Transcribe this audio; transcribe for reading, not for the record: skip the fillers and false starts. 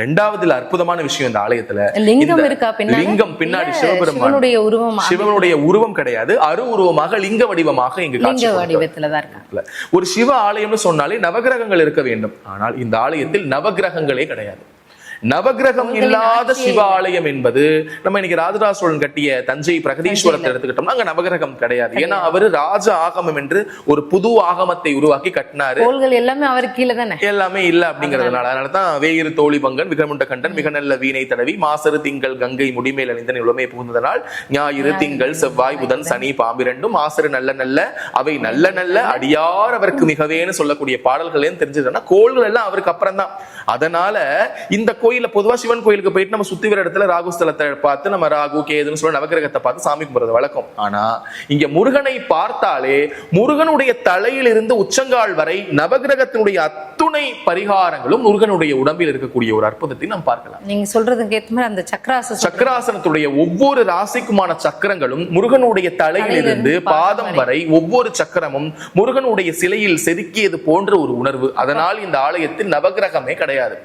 ரெண்டாவதுல அற்புதமான விஷயம் இந்த ஆலயத்துல லிங்கம் இருக்கா? லிங்கம் பின்னாடி சிவனுடைய உருவம் கிடையாது, அரு உருவமாக லிங்க வடிவமாக இங்கு காட்சி வடிவத்துலதான் இருக்கு. ஒரு சிவ ஆலயம்னு சொன்னாலே நவகிரகங்கள் இருக்க வேண்டும். ஆனால் இந்த ஆலயத்தில் நவகிரகங்களே கிடையாது. நவகிரகம் இல்லாத சிவ ஆலயம் என்பது நம்ம இன்னைக்கு ராஜராஜ சோழன் கட்டிய தஞ்சை பிரகதீஸ்வரத்தை எடுத்துக்கிட்டோம்னா அங்க நவகிரகம் கிடையாது. ஏன்னா அவரு ராஜ ஆகமம் என்று ஒரு புது ஆகமத்தை உருவாக்கி கட்டினாரு. எல்லாமே அவர் கீழே தானே, எல்லாமே இல்ல அப்படிங்கறதுனால. அதனாலதான் வேயிறு தோழி பங்கன் விகமுண்ட கண்டன் மிக நல்ல வீணை தடவி மாசரு திங்கள் கங்கை முடிமேல் அணிந்தன் உலமே புகுந்ததனால் ஞாயிறு திங்கள் செவ்வாய் புதன் சனி பாம்பிரண்டும் மாசரு நல்ல நல்ல அவை நல்ல நல்ல அடியார் அவருக்கு மிகவேன்னு சொல்லக்கூடிய பாடல்கள் தெரிஞ்சதுன்னா கோள்கள் எல்லாம் அவருக்கு அப்புறம் தான். அதனால இந்த கோயில பொதுவா சிவன் கோயிலுக்கு போயிட்டு நம்ம சுத்தி வர இடத்துல ராகு ஸ்தலத்தை பார்த்து நம்ம ராகு கேதுன்னு சொல்ல நவகிரகத்தை பார்த்து சாமி கும்பிடுறது வழக்கம். ஆனா இங்க முருகனை பார்த்தாலே முருகனுடைய தலையிலிருந்து உச்சங்கால் வரை நவகிரகத்தினுடைய அத்துணை பரிகாரங்களும் முருகனுடைய உடம்பில் இருக்கக்கூடிய ஒரு அற்புதத்தை நாம் பார்க்கலாம். நீங்க சொல்றதுக்கு ஏற்ற மாதிரி அந்த சக்கராசனத்துடைய ஒவ்வொரு ராசிக்குமான சக்கரங்களும் முருகனுடைய தலையிலிருந்து பாதம் வரை ஒவ்வொரு சக்கரமும் முருகனுடைய சிலையில் செதுக்கியது போன்ற ஒரு உணர்வு. அதனால் இந்த ஆலயத்தில் நவகிரகமே கிடையாது.